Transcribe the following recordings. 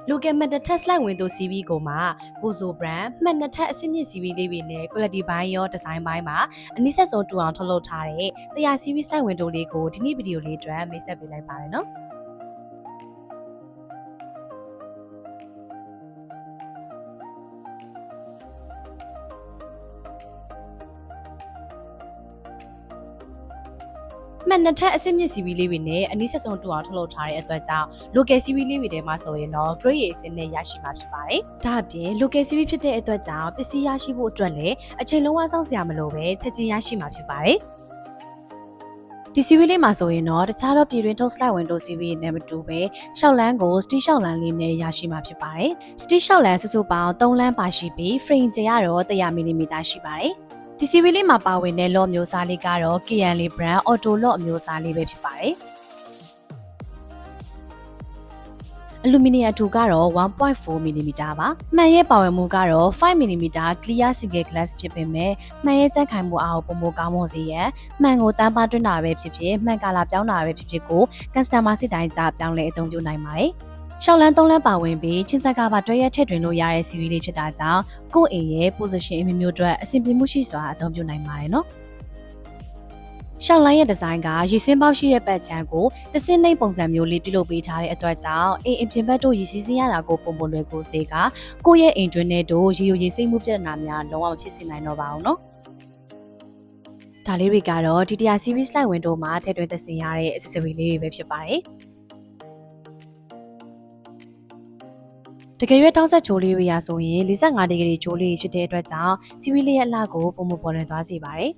local မှတ်နှစ်ထက် slide ဝင်သို့ CV ကိုမှာကိုဆို brand မှတ်နှစ်ထက်အဆင့်မြင့် CV လေးတွေနဲ့ quality ဘိုင်းရော design ဘိုင်းမှာအနည်းဆက်ဆုံးတူအောင်ထုတ်လုပ်ထားတဲ့တရား CV slide ဝင်သို့လေးကိုဒီနေ့ဗီဒီယိုလေးအတွက်မိတ်ဆက်ပေးလိုက်ပါတယ်နော်မှန်နှစ်ထက်အဆင့်မြင့် CV လေးတွေနဲ့အနည်းဆက်ဆုံးတူအောင်ထုတ်လုပ်ထားတဲ့အတွက်ကြောင့် local CV လေးတွေထဲမှာဆိုရင်တော့ grade A အဆင့်နဲ့ရရှိမှာဖြစ်ပါတယ်။ဒါအပြင် local CV ဖြစ်တဲ့အတွက်ကြောင့်ပစ္စည်းရရှိဖို့အတွက်လည်းအချိန်လုံးဝစောင့်စရာမလိုပဲချက်ချင်းရရှိမှာဖြစ်ပါတယ်။ဒီ CV လေးမှာဆိုရင်တော့တခြားတော့ပြည်တွင်းထုတ် slide window CV နဲ့မတူပဲရှောက်လန်းကို steel ရှောက်လန်းလေးနဲ့ရရှိမှာဖြစ်ပါတယ်။ steel ရှောက်လန်းစုစုပေါင်း3လမ်းပါရှိပြီး frame ကျရတော့100 mm ရှိပါတယ်။ဒီ CV လေးမှာပါဝင်တဲ့ lock မျိုးစားလေးကတော့ KNL brand auto lock မျိုးစားလေးပဲဖြစ်ပါတယ်။အလူမီနီယံအထူကတော့ 1.4 mm ပါ။မှန်ရဲ့ပါဝင်မှုကတော့5 mm clear single glass ဖြစ်ပေမဲ့မှန်ရဲ့ကြက်ခိုင်မှုအားကိုပုံမကောင်းမွန်စေရန်မှန်ကိုတန်းပါတွင်းတာပဲဖြစ်ဖြစ်မှန်ကာလာပြောင်းတာပဲဖြစ်ဖြစ်ကို customer စစ်တိုင်းကြပြောင်းလဲအသုံးပြုနိုင်ပါတယ်။ရှောက်လန်း3လမ်းပါဝင်ပြီးချင်းဆက်ကပါတွဲရက်ထည့်တွင်လို့ရတဲ့ CV လေးဖြစ်တာကြောင့်ကိုယ့်အိမ်ရဲ့ position အမျိုးမျိုးအတွက်အဆင်ပြေမှုရှိစွာအသုံးပြုနိုင်ပါတယ်နော်။ရှောက်လိုင်းရဲ့ဒီဇိုင်းကရေစင်းပေါက်ရှိတဲ့ပတ်ချမ်းကိုတစင်းနှိမ့်ပုံစံမျိုးလေးပြုလုပ်ပေးထားတဲ့အတွက်ကြောင့်အိမ်အပြင်ဘက်တို့ရေစီးစင်းရတာကိုပုံပုံလွယ်ကိုစေကကိုယ့်ရဲ့အိမ်တွင်းထဲတို့ရေယိုရေစိမ့်မှုပြဿနာများလုံးဝမဖြစ်စေနိုင်တော့ပါဘူးနော်။ဒါလေးတွေကတော့ဒီတရား CV slide window မှာထည့်သွင်းသက်ဆိုင်ရတဲ့ accessory လေးတွေပဲဖြစ်ပါတယ်။တကယ်ရွက်တောင်းဆက်ချိုးလေးတွေရဆိုရင်45ဒီဂရီချိုးလေးဖြစ်တဲ့အတွက်ကြောင့် CV လေးရဲ့အလှကိုပုံမပေါ်လွင်သွားစေပါတယ်။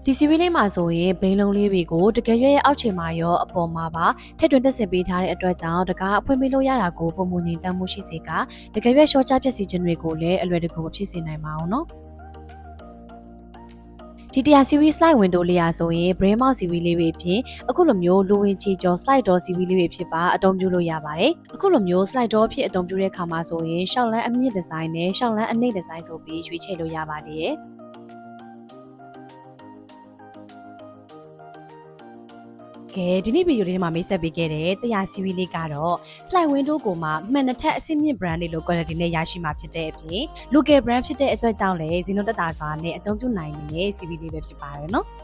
ဒီ CV လေးမှာဆိုရင်ဘိန်းလုံးလေးတွေကိုတကယ်ရွက်ရဲ့အောက်ခြေမှာရောအပေါ်မှာပါထည့်သွင်းသက်ဆင်ပေးထားတဲ့အတွက်ကြောင့်တကားအဖွင့်ပေးလို့ရတာကိုပုံမငြိမ်သက်မှုရှိစေကတကယ်ရွက်ရှော့ချပျက်စီးခြင်းတွေကိုလည်းအလွယ်တကူမဖြစ်စေနိုင်ပါဘူးနော်။ဒီတရား CV slide window လေးရဆိုရင် brain mount CV လေးတွေဖြင့်အခုလိုမျိုးလိုဝင်ချီကျော် slide door CV လေးတွေဖြစ်ပါအသုံးပြုလို့ရပါတယ်။အခုလိုမျိုး slide door ဖြစ်အသုံးပြုတဲ့အခါမှာဆိုရင်ရှောက်လန်းအမြင့်ဒီဇိုင်းနဲ့ရှောက်လန်းအနှိမ့်ဒီဇိုင်းဆိုပြီးရွေးချယ်လို့ရပါတယ်။ကဲဒီနေ့ဗီဒီယိုလေးမှာမိတ်ဆက်ပေးခဲ့တဲ့တရား CV လေးကတော့ slide window ကိုမှမှန်နှစ်ထက်အဆင့်မြင့် brand တွေလို quality နဲ့ရရှိမှာဖြစ်တဲ့အပြင် local brand ဖြစ်တဲ့အတွက်ကြောင့်လည်းဈေးနှုန်းသက်သာစွာနဲ့အသုံးပြုနိုင်တဲ့ CV လေးပဲဖြစ်ပါတယ်နော်။